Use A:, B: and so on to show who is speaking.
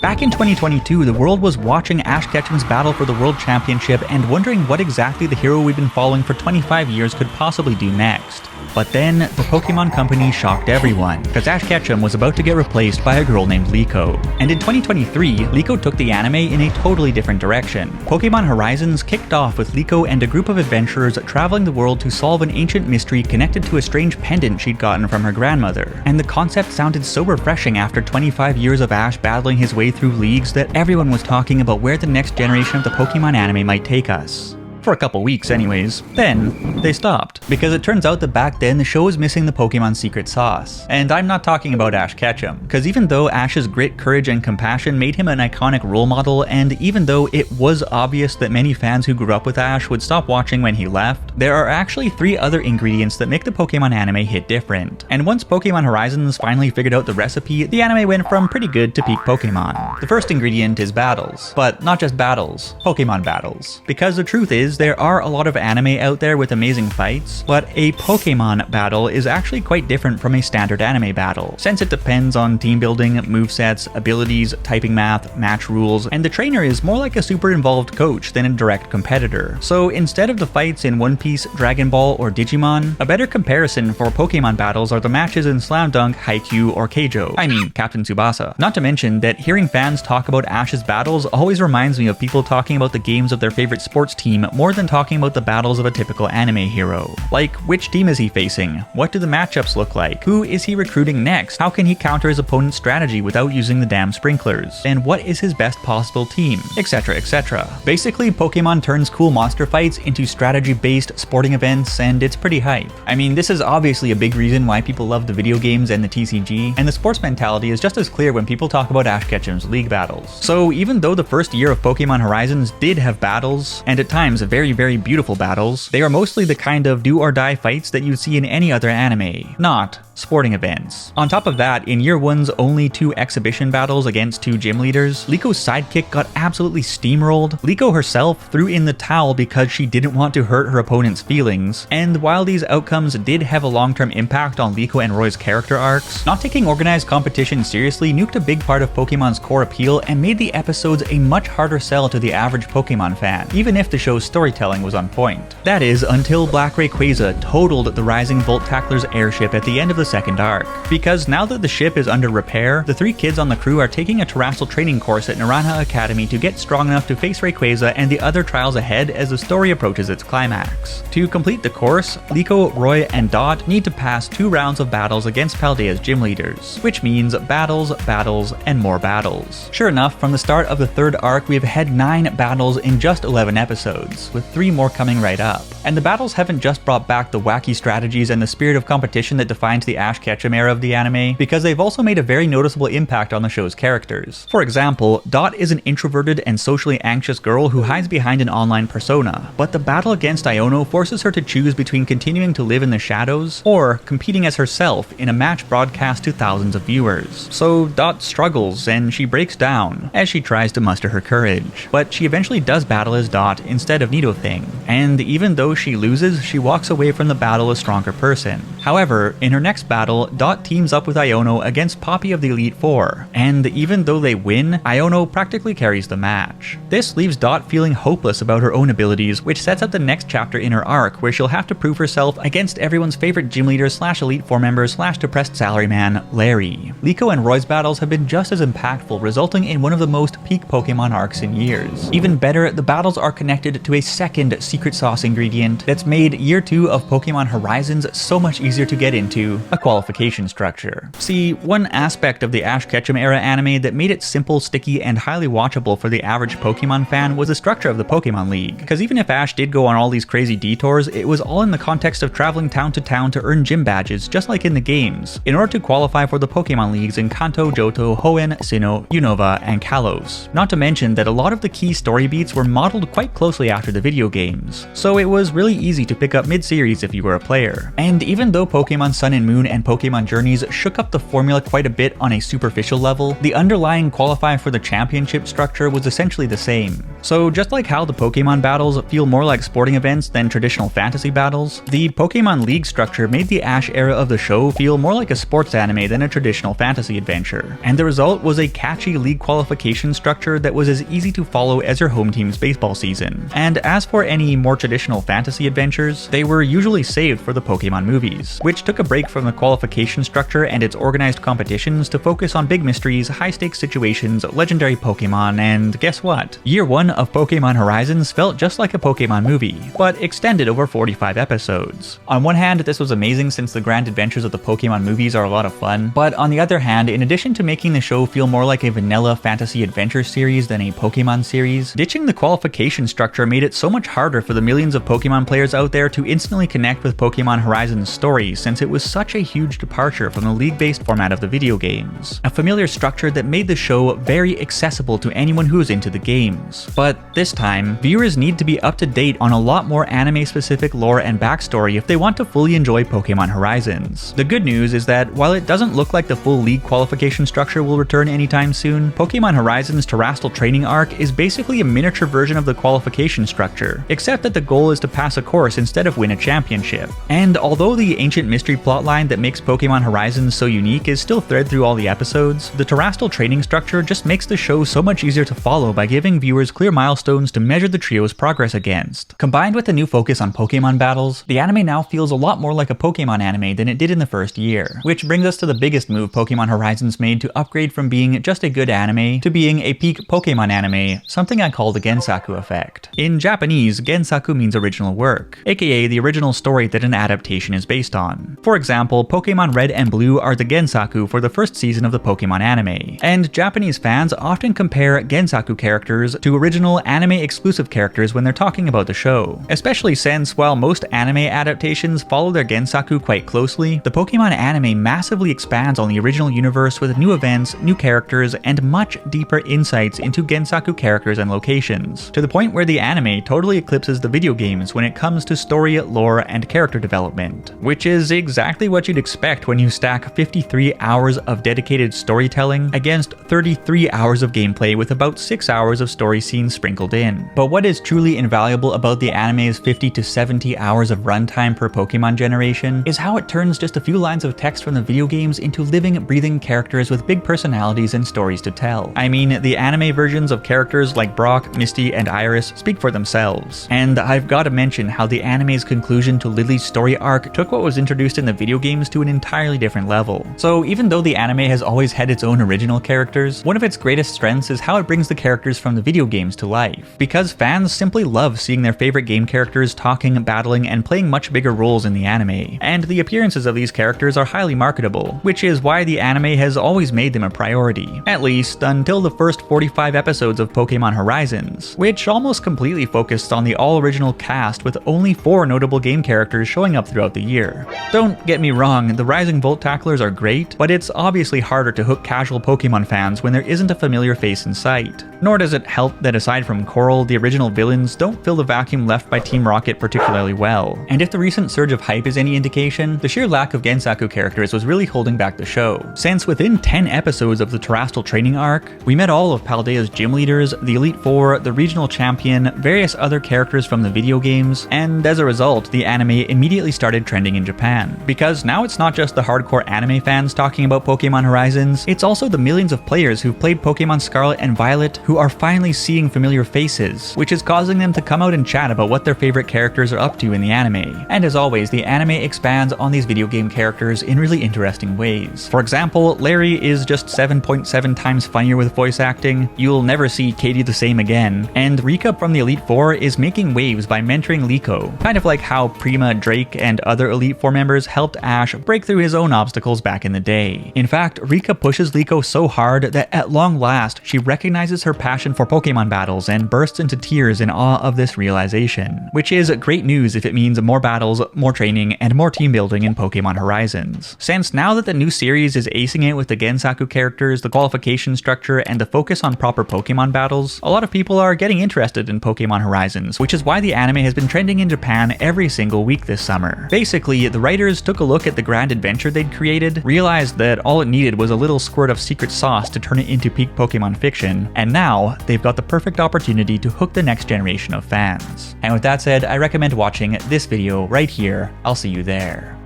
A: Back in 2022, the world was watching Ash Ketchum's battle for the World Championship and wondering what exactly the hero we've been following for 25 years could possibly do next. But then, the Pokemon Company shocked everyone, because Ash Ketchum was about to get replaced by a girl named Liko. And in 2023, Liko took the anime in a totally different direction. Pokemon Horizons kicked off with Liko and a group of adventurers traveling the world to solve an ancient mystery connected to a strange pendant she'd gotten from her grandmother. And the concept sounded so refreshing after 25 years of Ash battling his way through leagues that everyone was talking about where the next generation of the Pokemon anime might take us. For a couple weeks anyways. Then, they stopped. Because it turns out that back then the show was missing the Pokemon secret sauce. And I'm not talking about Ash Ketchum. Because even though Ash's grit, courage, and compassion made him an iconic role model, and even though it was obvious that many fans who grew up with Ash would stop watching when he left, there are actually 3 other ingredients that make the Pokemon anime hit different. And once Pokemon Horizons finally figured out the recipe, the anime went from pretty good to peak Pokemon. The first ingredient is battles. But not just battles, Pokemon battles. Because the truth is, there are a lot of anime out there with amazing fights, but a Pokemon battle is actually quite different from a standard anime battle, since it depends on team building, movesets, abilities, typing math, match rules, and the trainer is more like a super involved coach than a direct competitor. So instead of the fights in One Piece, Dragon Ball, or Digimon, a better comparison for Pokemon battles are the matches in Slam Dunk, Haikyuu, or Keijo. I mean, Captain Tsubasa. Not to mention that hearing fans talk about Ash's battles always reminds me of people talking about the games of their favorite sports team more than talking about the battles of a typical anime hero. Like, which team is he facing? What do the matchups look like? Who is he recruiting next? How can he counter his opponent's strategy without using the damn sprinklers? And what is his best possible team? Etc, etc. Basically, Pokemon turns cool monster fights into strategy-based sporting events, and it's pretty hype. I mean, this is obviously a big reason why people love the video games and the TCG, and the sports mentality is just as clear when people talk about Ash Ketchum's league battles. So even though the first year of Pokemon Horizons did have battles, and at times very beautiful battles, they are mostly the kind of do-or-die fights that you'd see in any other anime, not sporting events. On top of that, in year 1's only 2 exhibition battles against 2 gym leaders, Liko's sidekick got absolutely steamrolled. Liko herself threw in the towel because she didn't want to hurt her opponent's feelings, and while these outcomes did have a long-term impact on Liko and Roy's character arcs, not taking organized competition seriously nuked a big part of Pokemon's core appeal and made the episodes a much harder sell to the average Pokemon fan, even if the show's storytelling was on point. That is, until Black Rayquaza totaled the Rising Volt Tackler's airship at the end of the second arc. Because now that the ship is under repair, the 3 kids on the crew are taking a terrestrial training course at Naranja Academy to get strong enough to face Rayquaza and the other trials ahead as the story approaches its climax. To complete the course, Liko, Roy, and Dot need to pass 2 rounds of battles against Paldea's gym leaders, which means battles, and more battles. Sure enough, from the start of the 3rd arc, we've had 9 battles in just 11 episodes, with 3 more coming right up. And the battles haven't just brought back the wacky strategies and the spirit of competition that defines the Ash Ketchum-era of the anime, because they've also made a very noticeable impact on the show's characters. For example, Dot is an introverted and socially anxious girl who hides behind an online persona, but the battle against Iono forces her to choose between continuing to live in the shadows or competing as herself in a match broadcast to thousands of viewers. So Dot struggles and she breaks down as she tries to muster her courage, but she eventually does battle as Dot instead of Nidothing, and even though she loses, she walks away from the battle a stronger person. However, in her next battle, Dot teams up with Iono against Poppy of the Elite Four, and even though they win, Iono practically carries the match. This leaves Dot feeling hopeless about her own abilities, which sets up the next chapter in her arc where she'll have to prove herself against everyone's favorite gym leader / Elite Four member / depressed salaryman, Larry. Liko and Roy's battles have been just as impactful, resulting in one of the most peak Pokemon arcs in years. Even better, the battles are connected to a second secret sauce ingredient that's made year 2 of Pokemon Horizons so much easier to get into: a qualification structure. See, one aspect of the Ash Ketchum-era anime that made it simple, sticky, and highly watchable for the average Pokemon fan was the structure of the Pokemon League. Because even if Ash did go on all these crazy detours, it was all in the context of traveling town to town to earn gym badges, just like in the games, in order to qualify for the Pokemon Leagues in Kanto, Johto, Hoenn, Sinnoh, Unova, and Kalos. Not to mention that a lot of the key story beats were modeled quite closely after the the video games, so it was really easy to pick up mid-series if you were a player. And even though Pokémon Sun and Moon and Pokémon Journeys shook up the formula quite a bit on a superficial level, the underlying qualifier for the championship structure was essentially the same. So just like how the Pokémon battles feel more like sporting events than traditional fantasy battles, the Pokémon League structure made the Ash era of the show feel more like a sports anime than a traditional fantasy adventure. And the result was a catchy league qualification structure that was as easy to follow as your home team's baseball season. And as for any more traditional fantasy adventures, they were usually saved for the Pokémon movies, which took a break from the qualification structure and its organized competitions to focus on big mysteries, high-stakes situations, legendary Pokémon, and guess what? Year 1 of Pokémon Horizons felt just like a Pokémon movie, but extended over 45 episodes. On one hand, this was amazing since the grand adventures of the Pokémon movies are a lot of fun, but on the other hand, in addition to making the show feel more like a vanilla fantasy adventure series than a Pokémon series, ditching the qualification structure made it so much harder for the millions of Pokémon players out there to instantly connect with Pokémon Horizons' story, since it was such a huge departure from the league-based format of the video games. A familiar structure that made the show very accessible to anyone who is into the games. But this time, viewers need to be up to date on a lot more anime-specific lore and backstory if they want to fully enjoy Pokémon Horizons. The good news is that while it doesn't look like the full league qualification structure will return anytime soon, Pokémon Horizons Terrestrial Training Arc is basically a miniature version of the qualification structure, except that the goal is to pass a course instead of win a championship. And although the ancient mystery plotline that makes Pokémon Horizons so unique is still thread through all the episodes, the terrestrial training structure just makes the show so much easier to follow by giving viewers clear milestones to measure the trio's progress against. Combined with the new focus on Pokémon battles, the anime now feels a lot more like a Pokémon anime than it did in the first year, which brings us to the biggest move Pokémon Horizons made to upgrade from being just a good anime to being a peak Pokémon anime, something I call the gensaku effect. In Japanese, gensaku means original work, aka the original story that an adaptation is based on. For example, Pokémon Red and Blue are the gensaku for the first season of the Pokémon anime, and Japanese fans often compare gensaku characters to original anime-exclusive characters when they're talking about the show, especially since while most anime adaptations follow their gensaku quite closely, the Pokémon anime massively expands on the original universe with new events, new characters, and much deeper insights into gensaku characters and locations, to the point where the anime totally eclipses the video games when it comes to story, lore, and character development, which is exactly what you'd expect when you stack 53 hours of dedicated storytelling against 33 hours of gameplay with about 6 hours of story scenes sprinkled in. But what is truly invaluable about the anime's 50 to 70 hours of runtime per Pokémon generation is how it turns just a few lines of text from the video games into living, breathing characters with big personalities and stories to tell. I mean, the anime versions of characters like Brock, Misty, and Iris speak for themselves. And I've gotta mention how the anime's conclusion to Lily's story arc took what was introduced in the video games to an entirely different level. So even though the anime has always had its own original characters, one of its greatest strengths is how it brings the characters from the video games to life. Because fans simply love seeing their favorite game characters talking, battling, and playing much bigger roles in the anime. And the appearances of these characters are highly marketable, which is why the anime has always made them a priority. At least until the first 45 episodes of Pokémon Horizons, which almost completely focused on the all-original cast with only 4 notable game characters showing up throughout the year. Don't get me wrong, the Rising Volt Tacklers are great, but it's obviously harder to hook casual Pokémon fans when there isn't a familiar face in sight. Nor does it help that aside from Coral, the original villains don't fill the vacuum left by Team Rocket particularly well. And if the recent surge of hype is any indication, the sheer lack of gensaku characters was really holding back the show, since within 10 episodes of the Terrestrial Training Arc, we met all of Paldea's gym leaders, the Elite Four, the regional champion, various other characters from the video games, and as a result, the anime immediately started trending in Japan. Because now it's not just the hardcore anime fans talking about Pokémon Horizons, it's also the millions of players who've played Pokémon Scarlet and Violet who are finally seeing familiar faces, which is causing them to come out and chat about what their favorite characters are up to in the anime. And as always, the anime expands on these video game characters in really interesting ways. For example, Larry is just 7.7 times funnier with voice acting, you'll never see Katie the same again, and Rika from the Elite Four is making waves by mentoring Liko, kind of like how Prima, Drake, and other Elite Four members helped Ash break through his own obstacles back in the day. In fact, Rika pushes Liko so hard that at long last, she recognizes her passion for Pokémon battles and bursts into tears in awe of this realization, which is great news if it means more battles, more training, and more team building in Pokémon Horizons. Since now that the new series is acing it with the gensaku characters, the qualification structure, and the focus on proper Pokémon battles, a lot of people are getting interested in Pokémon Pokémon Horizons, which is why the anime has been trending in Japan every single week this summer. Basically, the writers took a look at the grand adventure they'd created, realized that all it needed was a little squirt of secret sauce to turn it into peak Pokemon fiction, and now they've got the perfect opportunity to hook the next generation of fans. And with that said, I recommend watching this video right here. I'll see you there.